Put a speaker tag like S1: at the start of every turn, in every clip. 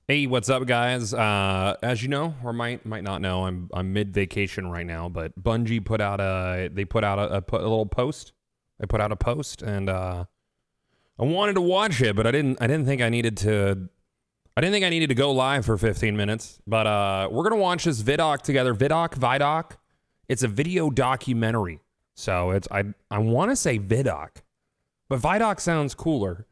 S1: Hey, what's up, guys? As you know, or might not know, I'm mid vacation right now. But Bungie put out a little post. They put out a post, and I wanted to watch it, but I didn't think I needed to. I didn't think I needed to go live for 15 minutes. But we're gonna watch this ViDoc together. ViDoc. It's a video documentary. So it's I want to say ViDoc, but ViDoc sounds cooler.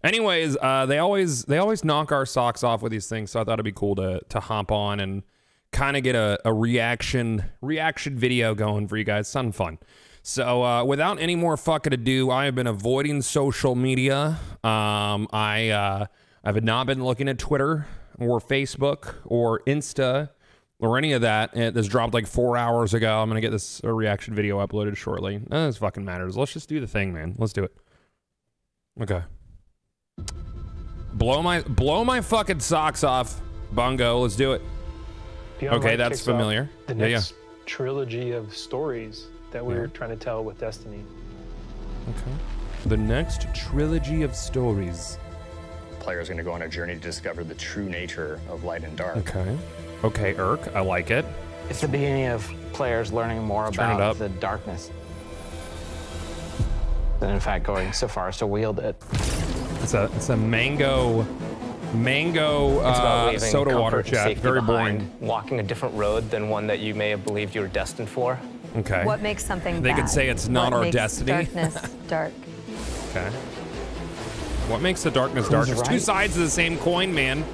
S1: Anyways, they always knock our socks off with these things, so I thought it'd be cool to hop on and kind of get a reaction video going for you guys. Something fun. So without any more fucking ado, I have been avoiding social media. I have not been looking at Twitter or Facebook or Insta or any of that. This dropped like 4 hours ago. I'm gonna get this reaction video uploaded shortly. None of this fucking matters. Let's just do the thing, man. Let's do it. Okay. Blow my fucking socks off, Bungo. Let's do it. Okay, that's familiar.
S2: The next trilogy of stories that we're trying to tell with Destiny.
S1: Okay. The next trilogy of stories.
S3: Players are going to go on a journey to discover the true nature of light and dark.
S1: Okay. Okay, Irk, I like it.
S4: It's the beginning of players learning more about the darkness. And in fact, going so far as to wield it.
S1: It's a mango soda water chat. Very boring.
S5: Walking a different road than one that you may have believed you were destined for.
S1: Okay.
S6: What makes something
S1: They
S6: bad?
S1: could say it's not our destiny.
S6: Darkness dark.
S1: Okay. What makes the darkness dark? There's two sides of the same coin, man.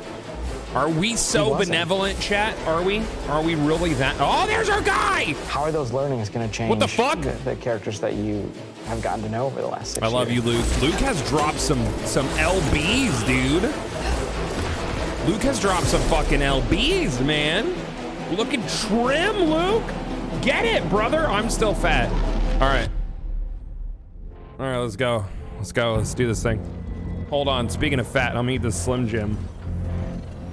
S1: Are we so benevolent, chat? Are we? Are we really that? Oh, there's our guy!
S4: How are those learnings going to change
S1: what the fuck?
S4: The characters that you have gotten to know over the last 6 years?
S1: I love you, Luke. Luke has dropped some LBs, dude. Luke has dropped some fucking LBs, man. Looking trim, Luke. Get it, brother. I'm still fat. All right. All right, let's go. Let's go. Let's do this thing. Hold on. Speaking of fat, I'm eating this Slim Jim.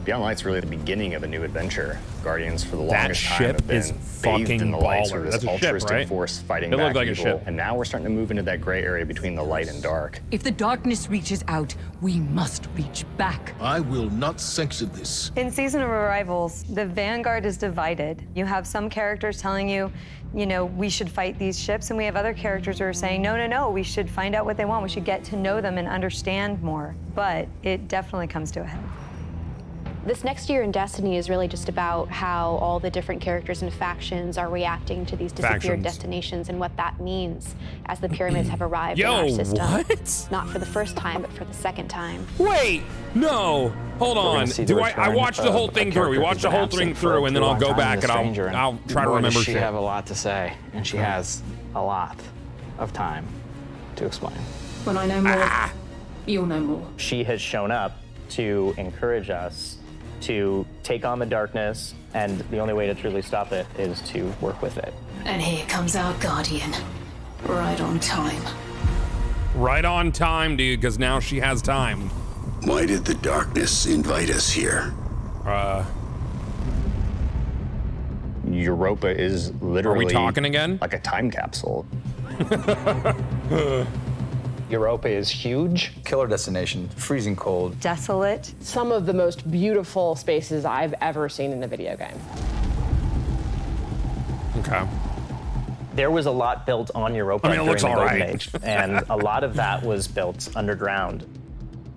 S3: Beyond Light's really the beginning of a new adventure. Guardians for the longest time have been
S1: is fucking
S3: in the light, sort
S1: baller.
S3: of
S1: That's
S3: this
S1: a ship,
S3: altruistic
S1: right?
S3: force fighting
S1: It
S3: back
S1: looked like a
S3: evil.
S1: ship.
S3: And now we're starting to move into that gray area between the light and dark.
S7: If the darkness reaches out, we must reach back.
S8: I will not sanction this.
S6: In Season of Arrivals, the Vanguard is divided. You have some characters telling you, you know, we should fight these ships, and we have other characters who are saying, no, we should find out what they want. We should get to know them and understand more. But it definitely comes to a head.
S9: This next year in Destiny is really just about how all the different characters and factions are reacting to these disappeared destinations and what that means as the pyramids have arrived in our system.
S1: What?
S9: Not for the first time, but for the second time.
S1: Wait, no, hold on. Do I watched the whole thing through? We watched the whole thing through, and then I'll go back and I'll try to remember shit.
S4: She have a lot to say, and she has a lot of time to explain.
S7: When I know more, you'll know more.
S5: She has shown up to encourage us to take on the darkness, and the only way to truly stop it is to work with it.
S7: And here comes our guardian. Right on time.
S1: Right on time, dude, because now she has time.
S8: Why did the darkness invite us here?
S3: Europa is literally
S1: Are we talking again?
S3: like a time capsule.
S2: Europa is huge.
S10: Killer destination, freezing cold.
S6: Desolate.
S11: Some of the most beautiful spaces I've ever seen in a video game.
S1: Okay.
S5: There was a lot built on Europa during the Golden Age, and a lot of that was built underground.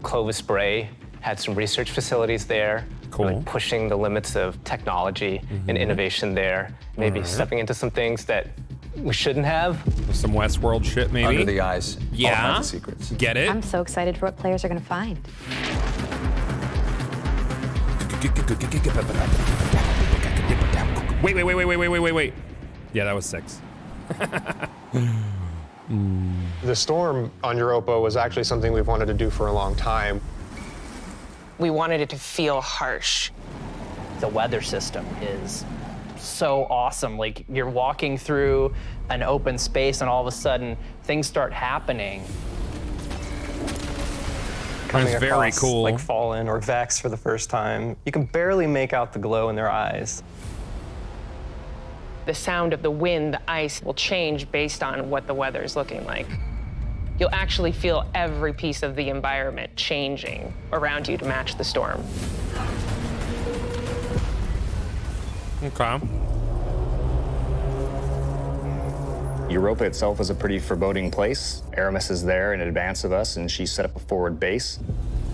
S5: Clovis Bray had some research facilities there, really pushing the limits of technology and innovation there, maybe stepping into some things that we shouldn't have.
S1: Some Westworld shit, maybe.
S10: Under the eyes.
S1: Yeah.
S10: All the secrets.
S1: Get it?
S9: I'm so excited for what players are going to find.
S1: Wait. Yeah, that was 6.
S2: The storm on Europa was actually something we've wanted to do for a long time.
S11: We wanted it to feel harsh.
S5: The weather system is so awesome. Like, you're walking through an open space and all of a sudden things start happening.
S1: That's very cool.
S5: Like Fallen or Vex for the first time, you can barely make out the glow in their eyes.
S11: The sound of the wind, the ice will change based on what the weather is looking like.
S12: you'll actually feel every piece of the environment changing around you to match the storm.
S1: Okay.
S3: Europa itself is a pretty foreboding place. Aramis is there in advance of us, and she set up a forward base.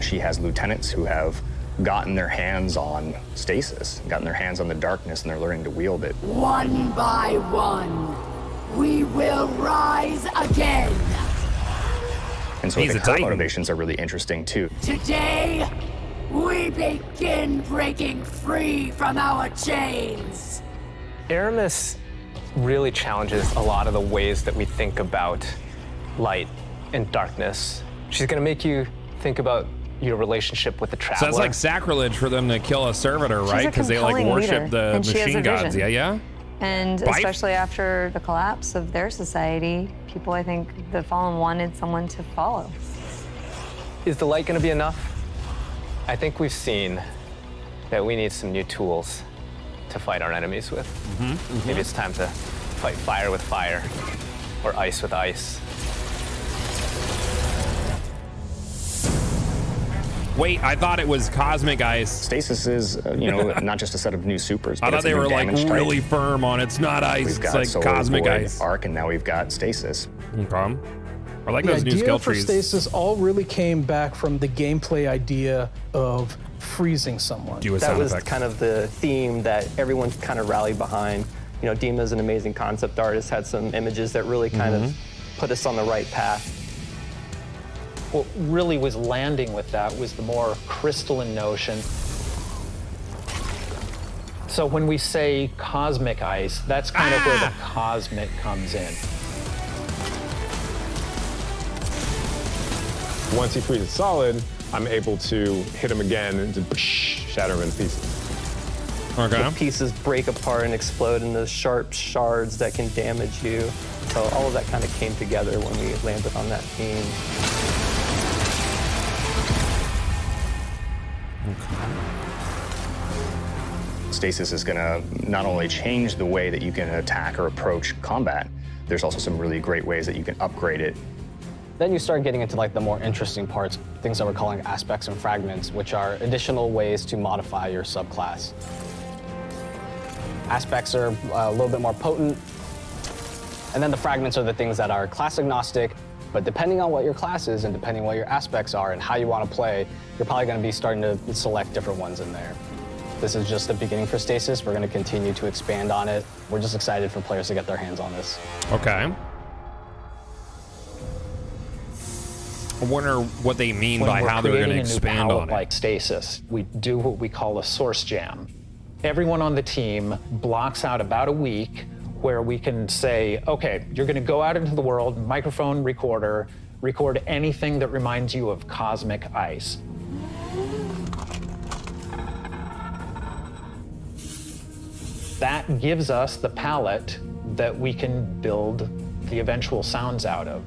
S3: She has lieutenants who have gotten their hands on stasis, gotten their hands on the darkness, and they're learning to wield it.
S7: One by one, we will rise again.
S3: And so I think her motivations are really interesting, too.
S7: Today, we begin breaking free from our chains.
S5: Aramis really challenges a lot of the ways that we think about light and darkness. She's going to make you think about your relationship with the traveler.
S1: So that's like sacrilege for them to kill a servitor, right? Because they like worship the machine gods. Yeah, yeah.
S6: And especially after the collapse of their society, people, I think, the Fallen wanted someone to follow.
S5: Is the light going to be enough? I think we've seen that we need some new tools to fight our enemies with. Maybe it's time to fight fire with fire, or ice with ice.
S1: Wait, I thought it was cosmic ice.
S3: Stasis is, you know, not just a set of new supers.
S1: I thought they were like really firm on it's not ice. It's like cosmic ice.
S3: Arc, and now we've got stasis.
S1: Okay. I like those new skill trees.
S13: The idea for stasis all really came back from the gameplay idea of freezing someone.
S5: That was kind of the theme that everyone kind of rallied behind. You know, Dima's an amazing concept artist, had some images that really kind of put us on the right path.
S14: What really was landing with that was the more crystalline notion. So when we say cosmic ice, that's kind of where the cosmic comes in.
S15: Once he freezes solid, I'm able to hit him again and just shatter him into pieces.
S1: Okay.
S5: The pieces break apart and explode into sharp shards that can damage you. So all of that kind of came together when we landed on that theme.
S3: Stasis is going to not only change the way that you can attack or approach combat, there's also some really great ways that you can upgrade it.
S4: Then you start getting into like the more interesting parts, things that we're calling aspects and fragments, which are additional ways to modify your subclass. Aspects are a little bit more potent, and then the fragments are the things that are class agnostic, but depending on what your class is and depending on what your aspects are and how you want to play, you're probably going to be starting to select different ones in there. This is just the beginning for Stasis. We're going to continue to expand on it. We're just excited for players to get their hands on this.
S1: Okay. I wonder what they mean by how they're going to expand on it.
S14: Like Stasis, we do what we call a source jam. Everyone on the team blocks out about a week where we can say, okay, you're going to go out into the world, microphone, recorder, record anything that reminds you of cosmic ice. That gives us the palette that we can build the eventual sounds out of.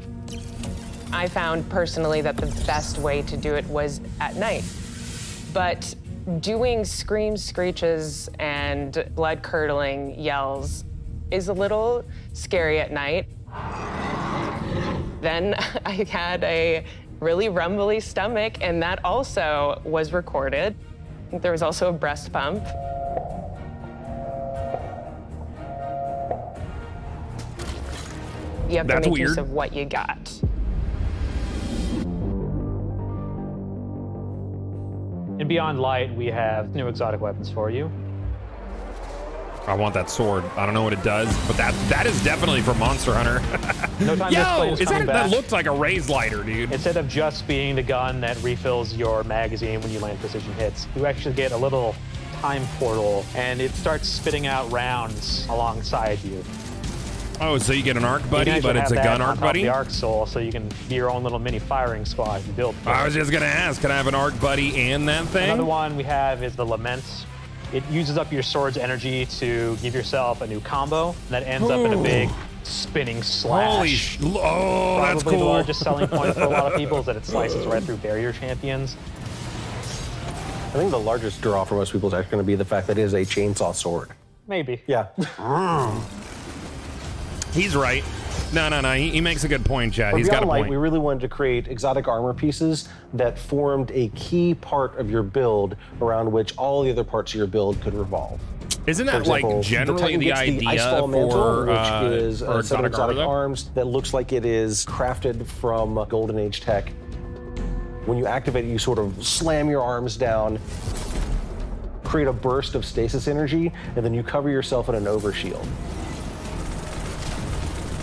S12: I found personally that the best way to do it was at night. But doing screams, screeches, and blood-curdling yells is a little scary at night. Then I had a really rumbly stomach, and that also was recorded. There was also a breast pump. You have to make use of what you got.
S16: In Beyond Light, we have new exotic weapons for you.
S1: I want that sword. I don't know what it does, but that is definitely for Monster Hunter.
S16: No Time
S1: Yo, that looks like a raised lighter, dude.
S16: Instead of just being the gun that refills your magazine when you land precision hits, you actually get a little time portal, and it starts spitting out rounds alongside you.
S1: Oh, so you get an arc buddy, but it's a gun arc buddy?
S16: The arc soul, so you can be your own little mini firing squad you build.
S1: I was just gonna ask, can I have an arc buddy and that thing?
S16: Another one we have is the Laments. It uses up your sword's energy to give yourself a new combo that ends up in a big spinning slash.
S1: Holy oh, that's cool.
S16: Probably the largest selling point for a lot of people is that it slices right through barrier champions.
S17: I think the largest draw for most people is actually going to be the fact that it is a chainsaw sword.
S16: Maybe.
S17: Yeah.
S1: He's right. No. He makes a good point, Chad.
S17: For
S1: He's got a
S17: Beyond Light,
S1: point.
S17: we really wanted to create exotic armor pieces that formed a key part of your build around which all the other parts of your build could revolve.
S1: Isn't that,
S17: For example,
S1: like, generally the
S17: Titan gets
S1: idea
S17: Iceball Mantle,
S1: for,
S17: which is
S1: for
S17: a set of exotic
S1: armor?
S17: arms that looks like it is crafted from Golden Age tech. When you activate it, you sort of slam your arms down, create a burst of stasis energy, and then you cover yourself in an overshield.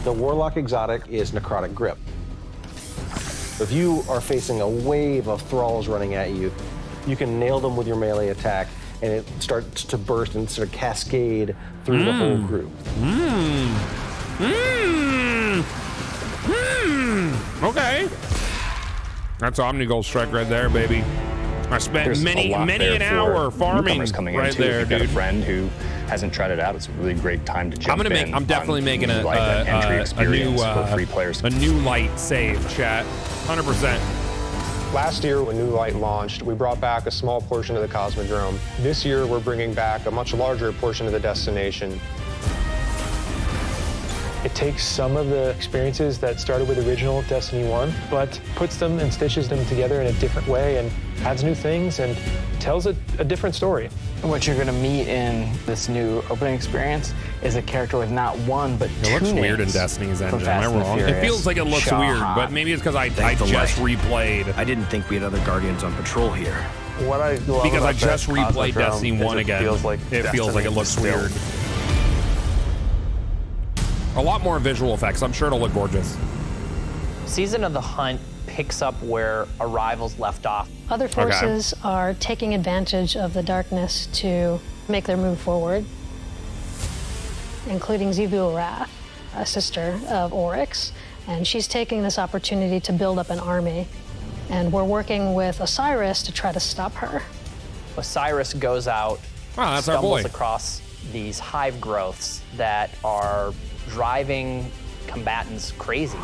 S17: The Warlock exotic is Necrotic Grip. If you are facing a wave of thralls running at you, you can nail them with your melee attack, and it starts to burst and sort of cascade through the whole group.
S1: Okay. That's Omnigul Strike right there, baby. I spent
S3: There's
S1: many an hour farming
S3: coming
S1: right
S3: in too.
S1: there,
S3: If you've got
S1: dude.
S3: a friend who hasn't tried it out, it's a really great time to jump in.
S1: I'm definitely making a new light save, chat. 100%.
S2: Last year, when New Light launched, we brought back a small portion of the Cosmodrome. This year, we're bringing back a much larger portion of the destination.
S18: It takes some of the experiences that started with original Destiny 1, but puts them and stitches them together in a different way and adds new things and tells a different story.
S4: What you're going to meet in this new opening experience is a character with not one, but two
S1: It looks
S4: names
S1: weird in Destiny's
S4: from
S1: engine. Am I
S4: Fast and
S1: wrong?
S4: Furious.
S1: It feels like it looks weird, but maybe it's because I just replayed.
S19: I didn't think we had other Guardians on patrol here.
S20: What I love
S1: Because I
S20: about
S1: just
S20: that
S1: replayed
S20: Cosmodrome
S1: Destiny
S20: is
S1: 1
S20: it
S1: again.
S20: Feels like
S1: it feels like it looks
S20: Destiny
S1: weird.
S20: still.
S1: A lot more visual effects. I'm sure it'll look gorgeous.
S5: Season of the Hunt picks up where Arrival's left off.
S21: Other forces are taking advantage of the darkness to make their move forward, including Xivu Arath, a sister of Oryx, and she's taking this opportunity to build up an army. And we're working with Osiris to try to stop her.
S5: Osiris goes out,
S1: that's our
S5: stumbles
S1: boy.
S5: across these hive growths that are driving combatants crazy.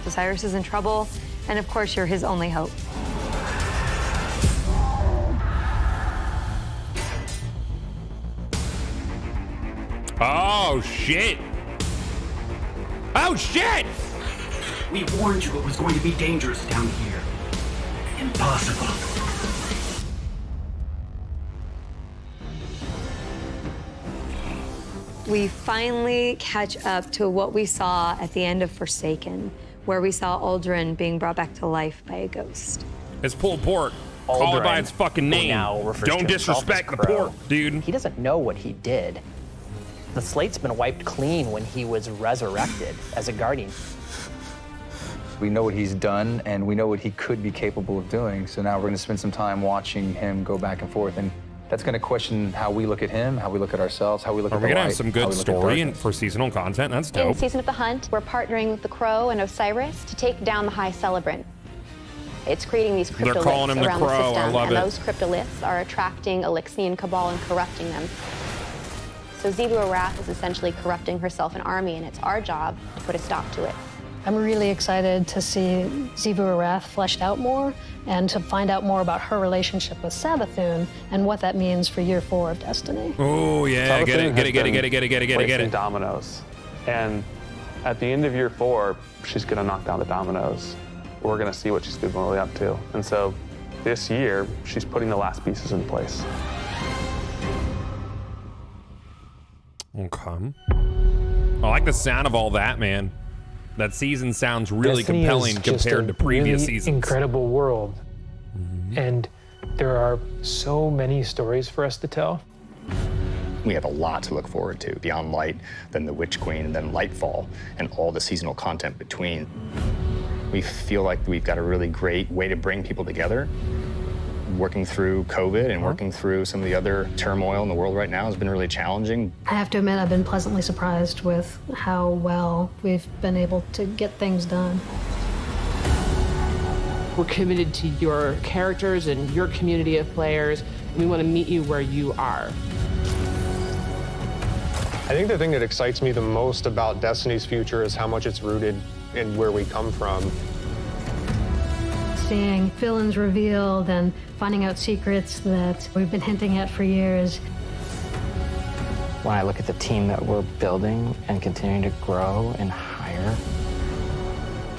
S6: Osiris is in trouble, and of course, you're his only hope.
S1: Oh, shit. Oh, shit!
S22: We warned you it was going to be dangerous down here. Impossible.
S6: We finally catch up to what we saw at the end of Forsaken, where we saw Aldrin being brought back to life by a ghost.
S1: It's pulled pork. Call it by its fucking name.
S5: Now refers
S1: Don't
S5: to himself
S1: disrespect
S5: as
S1: the
S5: Crow.
S1: pork, dude.
S5: He doesn't know what he did. The slate's been wiped clean when he was resurrected as a Guardian.
S10: We know what he's done, and we know what he could be capable of doing. So now we're going to spend some time watching him go back and forth, and that's going to question how we look at him, how we look at ourselves, how we look
S1: Are
S10: at
S1: we
S10: the
S1: gonna
S10: light,
S1: have some
S10: how
S1: good
S10: we look at
S1: story
S10: darkness.
S1: for seasonal content? That's
S9: In
S1: dope.
S9: Season of the Hunt, we're partnering with the Crow and Osiris to take down the High Celebrant. It's creating these
S1: They're
S9: cryptoliths
S1: calling him the
S9: around
S1: Crow.
S9: the system,
S1: I love
S9: and
S1: it.
S9: those cryptoliths are attracting Elixian Cabal and corrupting them. So Xivu Arath is essentially corrupting herself and army, and it's our job to put a stop to it.
S21: I'm really excited to see Xivu Arath fleshed out more and to find out more about her relationship with Savathun and what that means for year 4 of Destiny.
S1: Oh, yeah, get it.
S20: Placing dominoes. And at the end of year 4, she's going to knock down the dominoes. We're going to see what she's been really up to. And so this year, she's putting the last pieces in place.
S1: Okay. I like the sound of all that, man. That season sounds really
S18: Destiny
S1: compelling
S18: is just
S1: compared
S18: a
S1: to previous
S18: really
S1: seasons.
S18: Incredible world. And there are so many stories for us to tell.
S3: We have a lot to look forward to beyond Light, then the Witch Queen, and then Lightfall, and all the seasonal content between. We feel like we've got a really great way to bring people together. Working through COVID and working through some of the other turmoil in the world right now has been really challenging.
S21: I have to admit, I've been pleasantly surprised with how well we've been able to get things done.
S11: We're committed to your characters and your community of players. We want to meet you where you are.
S2: I think the thing that excites me the most about Destiny's future is how much it's rooted in where we come from.
S21: Seeing villains revealed and finding out secrets that we've been hinting at for years.
S7: When I look at the team that we're building and continuing to grow and hire,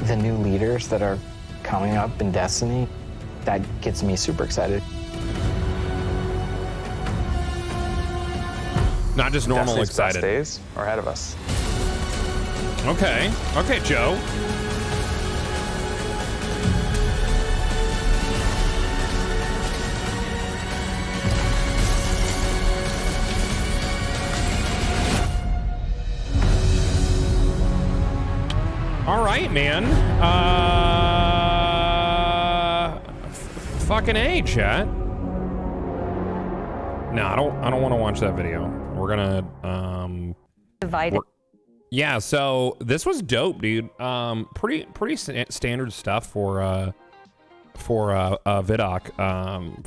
S7: the new leaders that are coming up in Destiny, that gets me super excited.
S1: Not just normal
S20: Destiny's
S1: excited.
S20: Best days are ahead of us.
S1: Okay. Okay, Joe. All right, man. Fucking A, chat. No, I don't want to watch that video. We're gonna
S6: divided.
S1: Yeah, so this was dope, dude. Pretty standard stuff for ViDoc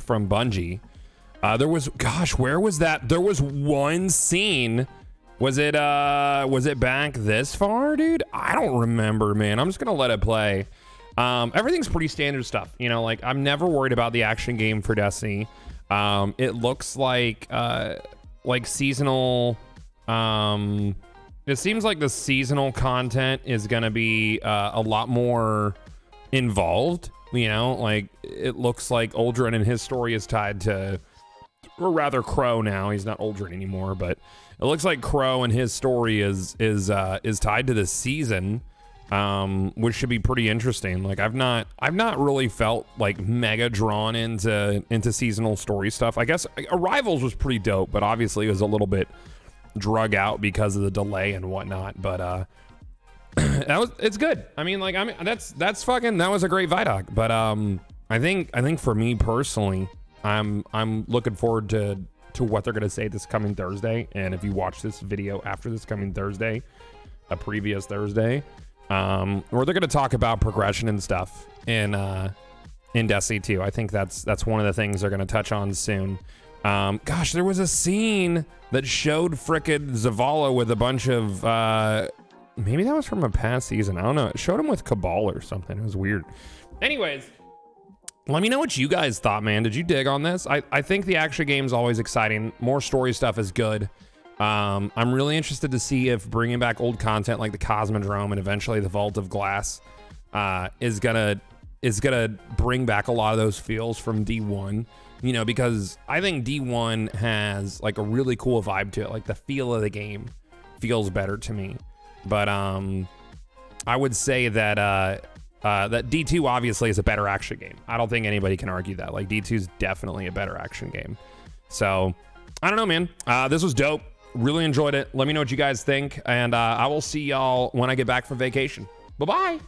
S1: from Bungie. There was, gosh, where was that? There was one scene. Was it back this far, dude? I don't remember, man. I'm just gonna let it play. Everything's pretty standard stuff, you know. Like, I'm never worried about the action game for Destiny. It looks like seasonal. It seems like the seasonal content is gonna be a lot more involved. You know, like, it looks like Uldren and his story is tied to, or rather, Crow now. He's not Uldren anymore, but it looks like Crow and his story is tied to this season, which should be pretty interesting. Like, I've not really felt like mega drawn into seasonal story stuff. I guess Arrivals was pretty dope, but obviously it was a little bit drug out because of the delay and whatnot. But it's good. I mean, like, that's fucking, that was a great ViDoc. But I think for me personally, I'm looking forward to what they're gonna say this coming Thursday. And if you watch this video after this coming Thursday, a previous Thursday, where they're gonna talk about progression and stuff in Destiny 2. I think that's one of the things they're gonna touch on soon. Gosh, there was a scene that showed frickin' Zavala with a bunch of maybe that was from a past season. I don't know. It showed him with Cabal or something. It was weird. Anyways, let me know what you guys thought, man. Did you dig on this? I think the action game's always exciting. More story stuff is good. I'm really interested to see if bringing back old content like the Cosmodrome and eventually the Vault of Glass is gonna bring back a lot of those feels from D1. You know, because I think D1 has like a really cool vibe to it. Like, the feel of the game feels better to me. But I would say that that D2 obviously is a better action game. I don't think anybody can argue that. Like, D2 is definitely a better action game. So I don't know, man. This was dope. Really enjoyed it. Let me know what you guys think, and I will see y'all when I get back from vacation. Bye-bye.